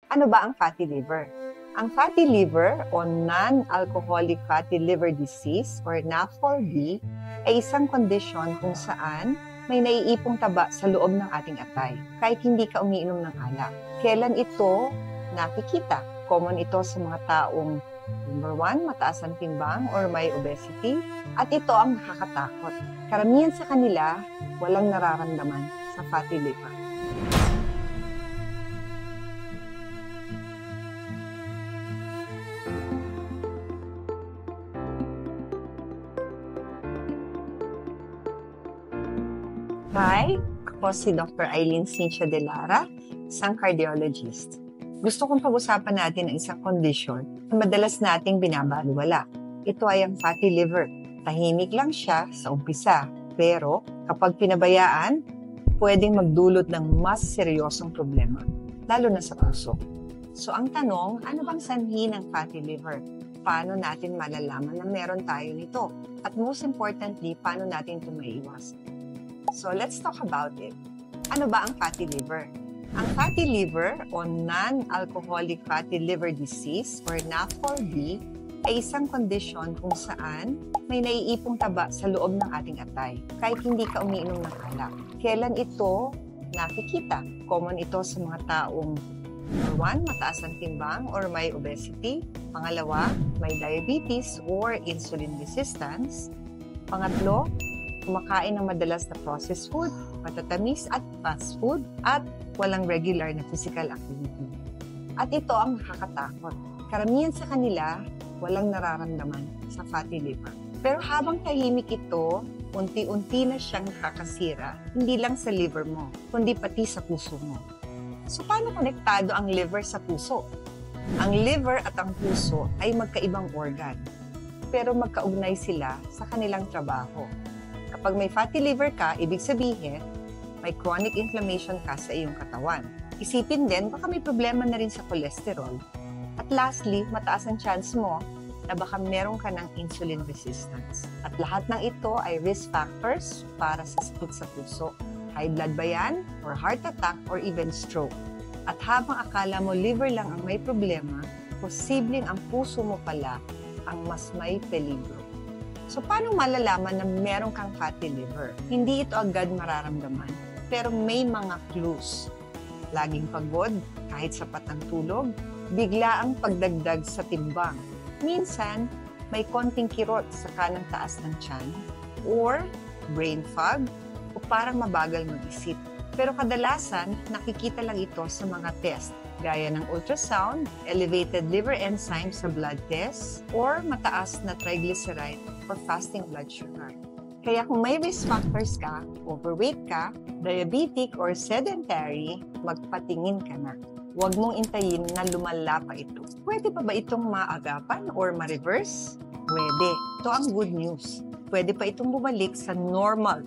Ano ba ang fatty liver? Ang fatty liver o non-alcoholic fatty liver disease or NAFLD ay isang kondisyon kung saan may naiipong taba sa loob ng ating atay kahit hindi ka umiinom ng alak. Kailan ito nakikita? Common ito sa mga taong number 1, mataas ang timbang or may obesity, at ito ang nakakatakot. Karamihan sa kanila, walang nararamdaman sa fatty liver. Hi, ako si Dr. Eileen Cynthia De Lara, isang cardiologist. Gusto kong pag-usapan natin ang isang kondisyon na madalas nating binabaliwala. Ito ay ang fatty liver. Tahimik lang siya sa umpisa, pero kapag pinabayaan, pwedeng magdulot ng mas seryosong problema, lalo na sa puso. So ang tanong, ano bang sanhi ng fatty liver? Paano natin malalaman na meron tayo nito? At most importantly, paano natin ito maiiwasan? So let's talk about it. Ano ba ang fatty liver? Ang fatty liver o non-alcoholic fatty liver disease or NAFLD ay isang kondisyon kung saan may naiipong taba sa loob ng ating atay kahit hindi ka umiinom ng alak. Kailan ito nakikita? Common ito sa mga taong number 1, mataas ang timbang or may obesity. Pangalawa, may diabetes or insulin resistance. Pangatlo, kumakain ng madalas na processed food, matatamis at fast food, at walang regular na physical activity. At ito ang nakakatakot. Karamihan sa kanila, walang nararamdaman sa fatty liver. Pero habang tahimik ito, unti-unti na siyang nakakasira, hindi lang sa liver mo, kundi pati sa puso mo. So paano konektado ang liver sa puso? Ang liver at ang puso ay magkaibang organ, pero magkaugnay sila sa kanilang trabaho. Kapag may fatty liver ka, ibig sabihin, may chronic inflammation ka sa iyong katawan. Isipin din, baka may problema na rin sa cholesterol. At lastly, mataas ang chance mo na baka meron ka ng insulin resistance. At lahat ng ito ay risk factors para sa sakit sa puso. High blood ba yan? Or heart attack? Or even stroke? At habang akala mo liver lang ang may problema, posibleng ang puso mo pala ang mas may peligro. So, paano malalaman na meron kang fatty liver? Hindi ito agad mararamdaman, pero may mga clues. Laging pagod, kahit sapat ang tulog, bigla ang pagdagdag sa timbang. Minsan, may konting kirot sa kanang taas ng tiyan, or brain fog, o parang mabagal mag-isip. Pero kadalasan, nakikita lang ito sa mga test, gaya ng ultrasound, elevated liver enzymes sa blood test, or mataas na triglyceride or fasting blood sugar. Kaya kung may risk factors ka, overweight ka, diabetic or sedentary, magpatingin ka na. Huwag mong intayin na lumala pa ito. Pwede pa ba itong maagapan or ma-reverse? Pwede. Ito ang good news. Pwede pa itong bumalik sa normal.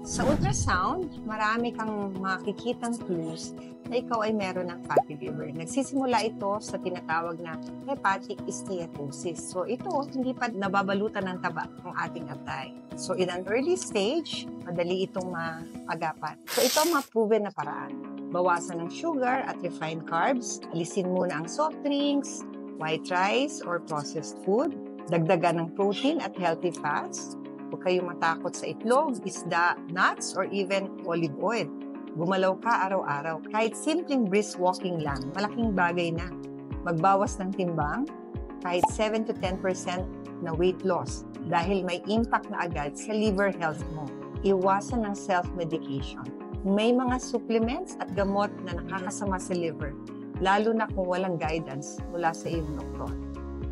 Sa ultrasound, marami kang makikitang clues na ikaw ay meron ng fatty liver. Nagsisimula ito sa tinatawag na hepatic steatosis. So ito, hindi pa nababalutan ng taba ang ating atay. So in an early stage, madali itong maagapan. So ito ang mga proven na paraan. Bawasan ng sugar at refined carbs, alisin muna ang soft drinks, white rice or processed food, dagdagan ng protein at healthy fats. Huwag kayong matakot sa itlog, isda, nuts, or even olive oil. Gumalaw ka araw-araw. Kahit simpleng brisk walking lang, malaking bagay na. Magbawas ng timbang, kahit 7-10% na weight loss dahil may impact na agad sa liver health mo. Iwasan ng self-medication. May mga supplements at gamot na nakakasama sa liver, lalo na kung walang guidance mula sa iyong doktor.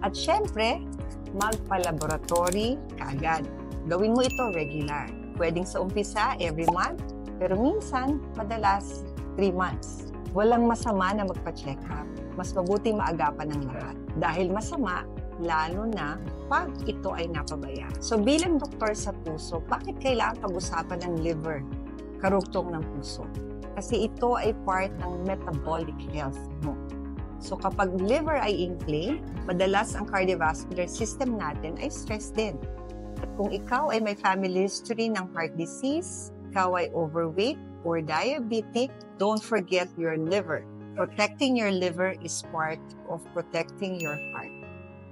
At syempre, magpa-laboratory kaagad. Gawin mo ito regular. Pwedeng sa umpisa, every month, pero minsan, madalas, 3 months. Walang masama na magpa-check up. Mas mabuti maagapan ng lahat. Dahil masama, lalo na pag ito ay napabaya. So bilang doktor sa puso, bakit kailangan pag-usapan ng liver? Karugtong ng puso. Kasi ito ay part ng metabolic health mo. So kapag liver ay inflamed, madalas ang cardiovascular system natin ay stressed din. At kung ikaw ay may family history ng heart disease, ikaw ay overweight or diabetic, don't forget your liver. Protecting your liver is part of protecting your heart.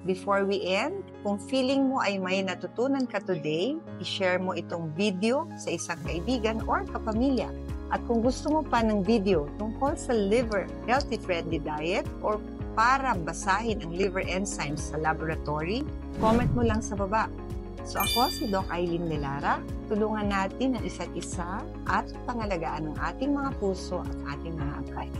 Before we end, kung feeling mo ay may natutunan ka today, i-share mo itong video sa isang kaibigan or kapamilya. At kung gusto mo pa ng video tungkol sa liver healthy-friendly diet or para basahin ang liver enzymes sa laboratory, comment mo lang sa baba. So ako si Doc Eileen De Lara, tulungan natin ang isa't isa at pangalagaan ng ating mga puso at ating mga akay.